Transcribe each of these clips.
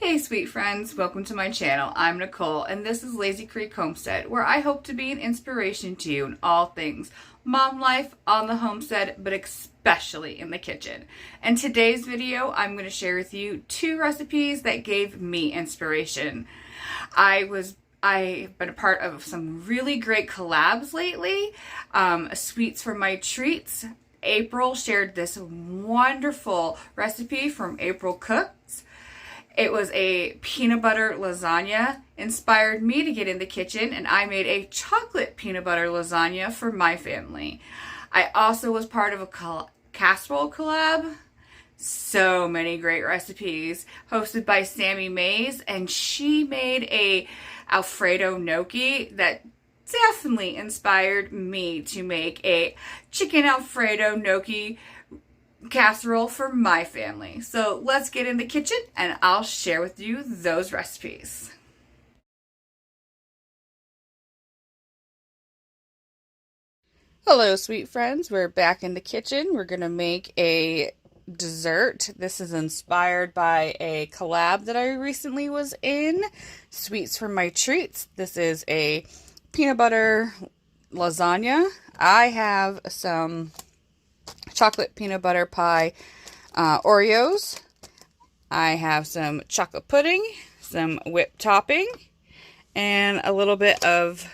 Hey sweet friends, welcome to my channel. I'm Nicole and this is Lazy Creek Homestead, where I hope to be an inspiration to you in all things mom life on the homestead, but especially in the kitchen. In today's video, I'm going to share with you 2 recipes that gave me inspiration. I've been a part of some really great collabs lately. Sweets for my treats. April shared this wonderful recipe from April Cooks. It was a peanut butter lasagna, inspired me to get in the kitchen, and I made a chocolate peanut butter lasagna for my family. I also was part of a casserole collab. So many great recipes hosted by Sammie Mays, and she made a Alfredo gnocchi that definitely inspired me to make a chicken Alfredo gnocchi casserole for my family. So let's get in the kitchen and I'll share with you those recipes. Hello sweet friends, we're back in the kitchen. We're gonna make a dessert. This is inspired by a collab that I recently was in, Sweets for My Treats. This is a peanut butter lasagna. I have some chocolate peanut butter pie Oreos. I have some chocolate pudding, some whipped topping, and a little bit of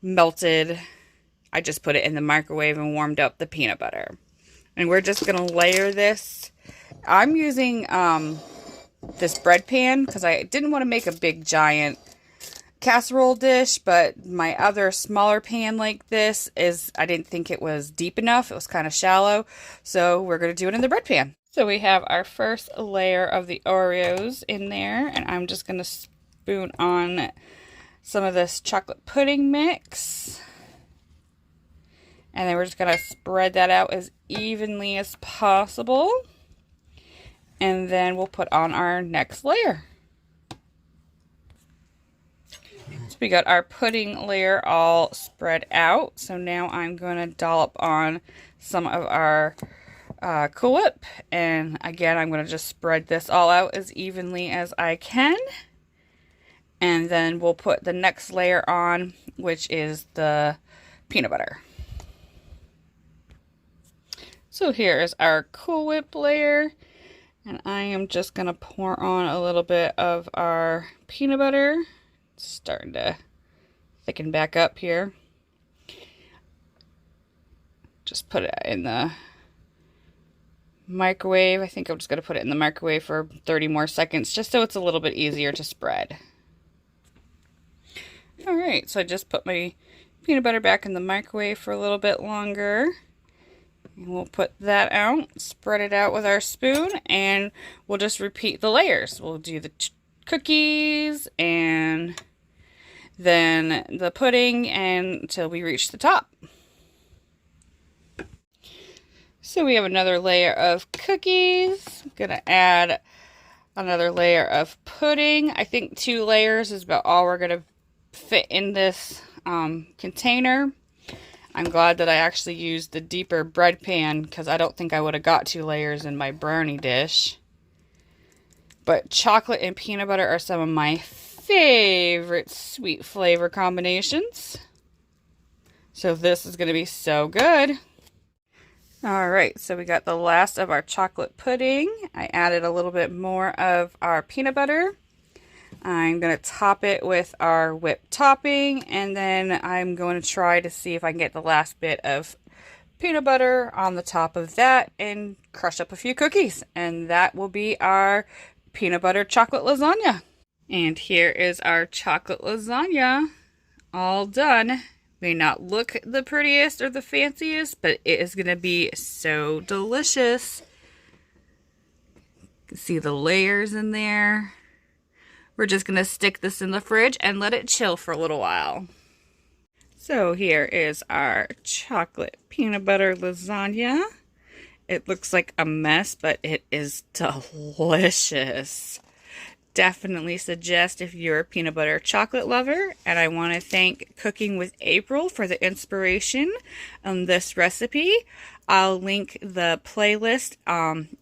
melted, I just put it in the microwave and warmed up the peanut butter. And we're just going to layer this. I'm using this bread pan because I didn't want to make a big giant casserole dish, but my other smaller pan like this I didn't think it was deep enough. It was kind of shallow, so we're going to do it in the bread pan. So we have our first layer of the Oreos in there, and I'm just going to spoon on some of this chocolate pudding mix, and then we're just going to spread that out as evenly as possible, and then we'll put on our next layer. So we got our pudding layer all spread out. So now I'm going to dollop on some of our Cool Whip. And again, I'm going to just spread this all out as evenly as I can. And then we'll put the next layer on, which is the peanut butter. So here is our Cool Whip layer. And I am just going to pour on a little bit of our peanut butter. It's starting to thicken back up here. Just put it in the microwave. I think I'm just going to put it in the microwave for 30 more seconds, just so it's a little bit easier to spread. Alright, so I just put my peanut butter back in the microwave for a little bit longer. And we'll put that out, spread it out with our spoon, and we'll just repeat the layers. We'll do the cookies and then the pudding until we reach the top. So we have another layer of cookies. I'm going to add another layer of pudding. I think 2 layers is about all we're going to fit in this container. I'm glad that I actually used the deeper bread pan because I don't think I would have got 2 layers in my brownie dish. But chocolate and peanut butter are some of my favorite sweet flavor combinations. So this is going to be so good. Alright, so we got the last of our chocolate pudding. I added a little bit more of our peanut butter. I'm going to top it with our whipped topping, and then I'm going to try to see if I can get the last bit of peanut butter on the top of that and crush up a few cookies. And that will be our peanut butter chocolate lasagna. And here is our chocolate lasagna all done. May not look the prettiest or the fanciest, but it is going to be so delicious. You can see the layers in there. We're just going to stick this in the fridge and let it chill for a little while. So here is our chocolate peanut butter lasagna. It looks like a mess, but it is delicious. Definitely suggest if you're a peanut butter chocolate lover. And I want to thank Cooking with April for the inspiration on this recipe. I'll link the playlist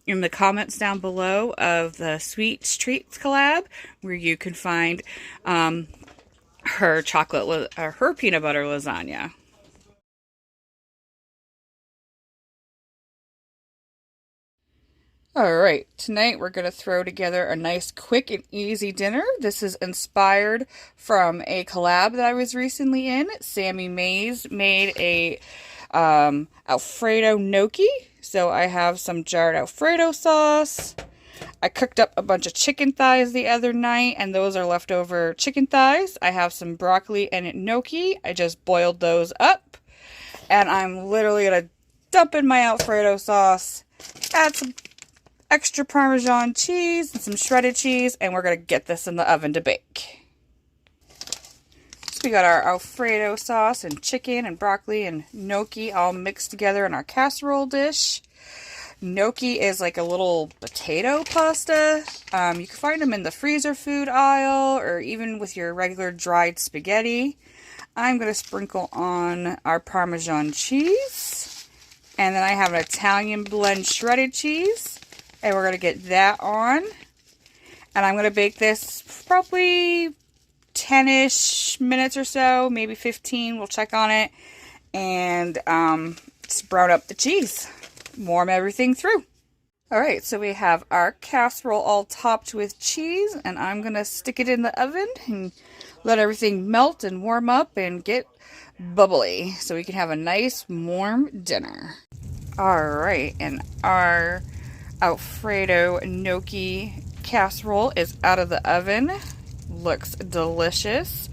in the comments down below of the Sweet Treats collab, where you can find her her peanut butter lasagna. Alright, tonight we're going to throw together a nice quick and easy dinner. This is inspired from a collab that I was recently in. Sammie Mays made a Alfredo gnocchi. So I have some jarred Alfredo sauce. I cooked up a bunch of chicken thighs the other night, and those are leftover chicken thighs. I have some broccoli and gnocchi. I just boiled those up. And I'm literally going to dump in my Alfredo sauce, add some extra Parmesan cheese and some shredded cheese, and we're going to get this in the oven to bake. So we got our Alfredo sauce and chicken and broccoli and gnocchi all mixed together in our casserole dish. Gnocchi is like a little potato pasta. You can find them in the freezer food aisle or even with your regular dried spaghetti. I'm going to sprinkle on our Parmesan cheese, and then I have an Italian blend shredded cheese. And we're going to get that on. And I'm going to bake this probably 10-ish minutes or so, maybe 15. We'll check on it. And just brown up the cheese. Warm everything through. Alright, so we have our casserole all topped with cheese. And I'm going to stick it in the oven and let everything melt and warm up and get bubbly. So we can have a nice warm dinner. Alright, and our Alfredo gnocchi casserole is out of the oven. Looks delicious.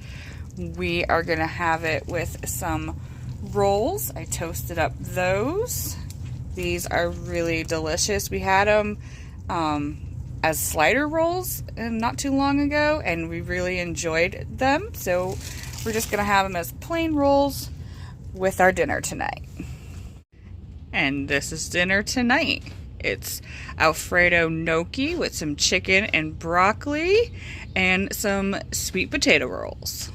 We are going to have it with some rolls. I toasted up those. These are really delicious. We had them as slider rolls not too long ago, and we really enjoyed them. So we're just going to have them as plain rolls with our dinner tonight. And this is dinner tonight. It's Alfredo gnocchi with some chicken and broccoli and some sweet potato rolls.